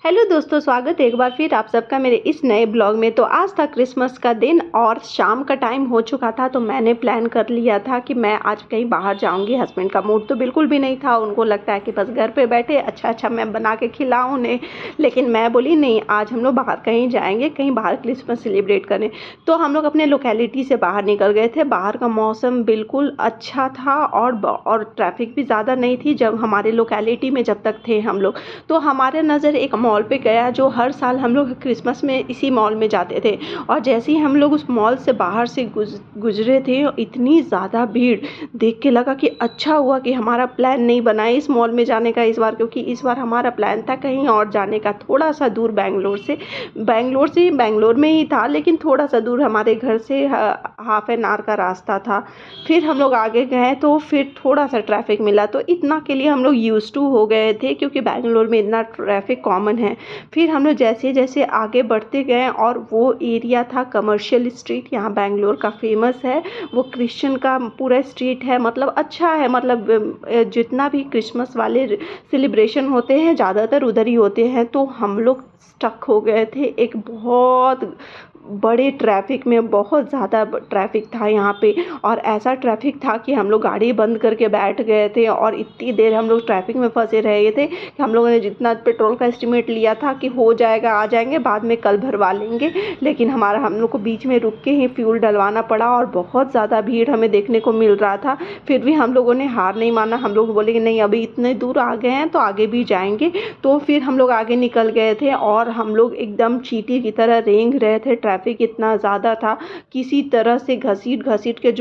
Hello दोस्तों, स्वागत है एक बार फिर आप सबका मेरे इस नए ब्लॉग में। तो आज था क्रिसमस का दिन और शाम का टाइम हो चुका था, तो मैंने प्लान कर लिया था कि मैं आज कहीं बाहर जाऊंगी। हस्बैंड का मूड तो बिल्कुल भी नहीं था, उनको लगता है कि बस घर पे बैठे अच्छा मैं बना के खिलाऊं उन्हें। लेकिन मैं बोली नहीं, आज हम लोग बाहर कहीं जाएंगे, कहीं बाहर क्रिसमस सेलिब्रेट करने। तो हम लोग अपने लोकेलिटी से बाहर निकल गए थे। बाहर का मौसम बिल्कुल अच्छा था और ट्रैफिक भी ज़्यादा नहीं थी जब हमारे लोकेलिटी में जब तक थे हम लोग। तो हमारे नज़र एक मॉल पे गया, जो हर साल हम लोग क्रिसमस में इसी मॉल में जाते थे। और जैसे ही हम लोग उस मॉल से बाहर से गुजरे थे, इतनी ज़्यादा भीड़ देख के लगा कि अच्छा हुआ कि हमारा प्लान नहीं बना है इस मॉल में जाने का इस बार, क्योंकि इस बार हमारा प्लान था कहीं और जाने का, थोड़ा सा दूर बैंगलोर में ही था, लेकिन थोड़ा सा दूर हमारे घर से हाफ एन आवर का रास्ता था। फिर हम लोग आगे गए तो फिर थोड़ा सा ट्रैफिक मिला, तो इतना के लिए हम लोग यूज़ टू हो गए थे, क्योंकि बैंगलोर में इतना ट्रैफिक कॉमन है। फिर हम लोग जैसे जैसे आगे बढ़ते गए, और वो एरिया था कमर्शियल स्ट्रीट, यहाँ बैंगलोर का फेमस है। वो क्रिश्चियन का पूरा स्ट्रीट है, मतलब अच्छा है, मतलब जितना भी क्रिसमस वाले सेलिब्रेशन होते हैं ज़्यादातर उधर ही होते हैं। तो हम लोग स्टक हो गए थे एक बहुत बड़े ट्रैफिक में, बहुत ज़्यादा ट्रैफिक था यहाँ पे। और ऐसा ट्रैफिक था कि हम लोग गाड़ी बंद करके बैठ गए थे, और इतनी देर हम लोग ट्रैफिक में फंसे रहे थे कि हम लोगों ने जितना पेट्रोल का एस्टिमेट लिया था कि हो जाएगा, आ जाएंगे, बाद में कल भरवा लेंगे, लेकिन हम लोग को बीच में रुक के ही फ्यूल डलवाना पड़ा। और बहुत ज़्यादा भीड़ हमें देखने को मिल रहा था। फिर भी हम लोगों ने हार नहीं माना, हम लोग बोले कि नहीं, अभी इतने दूर आ गए हैं तो आगे भी जाएंगे। तो फिर हम लोग आगे निकल गए थे, और हम लोग एकदम चींटी की तरह रेंग रहे थे। ट्रैफिक इतना ज़्यादा था, किसी तरह से घसीट घसीट के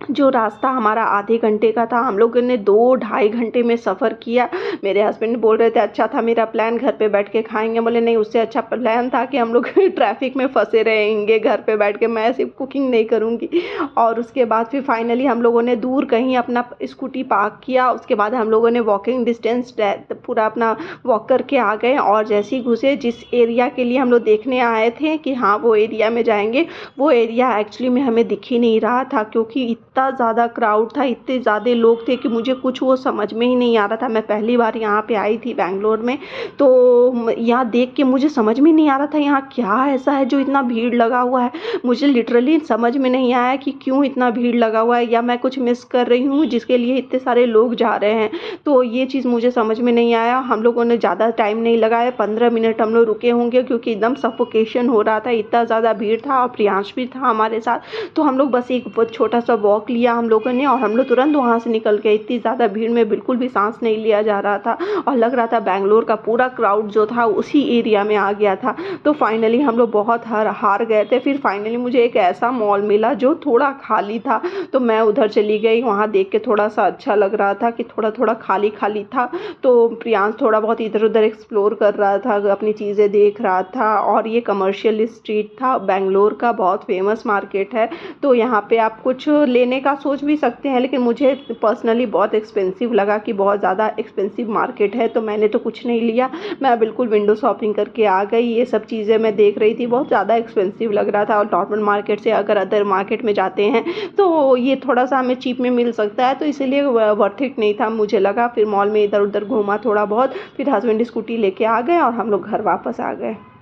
जो रास्ता हमारा आधे घंटे का था, हम लोगों ने 2 ढाई घंटे में सफ़र किया। मेरे हस्बैंड बोल रहे थे अच्छा था मेरा प्लान, घर पे बैठ के खाएंगे। बोले नहीं, उससे अच्छा प्लान था कि हम लोग ट्रैफिक में फंसे रहेंगे घर पे बैठ के, मैं सिर्फ कुकिंग नहीं करूँगी। और उसके बाद फिर फाइनली हम लोगों ने दूर कहीं अपना स्कूटी पार्क किया। उसके बाद हम लोगों ने वॉकिंग डिस्टेंस पूरा अपना वॉक करके आ गए। और जैसे ही घुसे जिस एरिया के लिए हम लोग देखने आए थे कि हाँ वो एरिया में जाएंगे, वो एरिया एक्चुअली में हमें दिख ही नहीं रहा था, क्योंकि इतना ज़्यादा क्राउड था, इतने ज़्यादा लोग थे कि मुझे कुछ वो समझ में ही नहीं आ रहा था। मैं पहली बार यहाँ पे आई थी बैंगलोर में, तो यहाँ देख के मुझे समझ में नहीं आ रहा था यहाँ क्या ऐसा है जो इतना भीड़ लगा हुआ है। मुझे लिटरली समझ में नहीं आया कि क्यों इतना भीड़ लगा हुआ है, या मैं कुछ मिस कर रही हूँ जिसके लिए इतने सारे लोग जा रहे हैं। तो ये चीज़ मुझे समझ में नहीं आया। हम लोगों ने ज़्यादा टाइम नहीं लगाया, 15 मिनट हम लोग रुके होंगे, क्योंकि एकदम सफोकेशन हो रहा था, इतना ज़्यादा भीड़ था। और प्रियांश भी था हमारे साथ, तो हम लोग बस एक छोटा सा वॉक लिया हम लोगों ने, और हम लोग तुरंत वहाँ से निकल गए। इतनी ज़्यादा भीड़ में बिल्कुल भी सांस नहीं लिया जा रहा था, और लग रहा था बैंगलोर का पूरा क्राउड जो था उसी एरिया में आ गया था। तो फाइनली हम लोग बहुत हार गए थे। फिर फाइनली मुझे एक ऐसा मॉल मिला जो थोड़ा खाली था, तो मैं उधर चली गई। वहाँ देख के थोड़ा सा अच्छा लग रहा था कि थोड़ा थोड़ा खाली खाली था। तो प्रियांश थोड़ा बहुत इधर उधर एक्सप्लोर कर रहा था, अपनी चीज़ें देख रहा था। और ये कमर्शियल स्ट्रीट था, बैंगलोर का बहुत फेमस मार्केट है। तो यहाँ पे आप कुछ लेने का सोच भी सकते हैं, लेकिन मुझे पर्सनली बहुत एक्सपेंसिव लगा कि बहुत ज़्यादा एक्सपेंसिव मार्केट है, तो मैंने तो कुछ नहीं लिया। मैं बिल्कुल विंडो शॉपिंग करके आ गई। ये सब चीज़ें मैं देख रही थी, बहुत ज़्यादा एक्सपेंसिव लग रहा था। और नॉर्मल मार्केट से अगर अदर मार्केट में जाते हैं तो ये थोड़ा सा हमें चीप में मिल सकता है, तो इसीलिए वर्थ इट नहीं था मुझे लगा। फिर मॉल में इधर उधर घूमा थोड़ा बहुत, फिर हस्बैंड स्कूटी लेके आ गए और हम लोग घर वापस आ गए।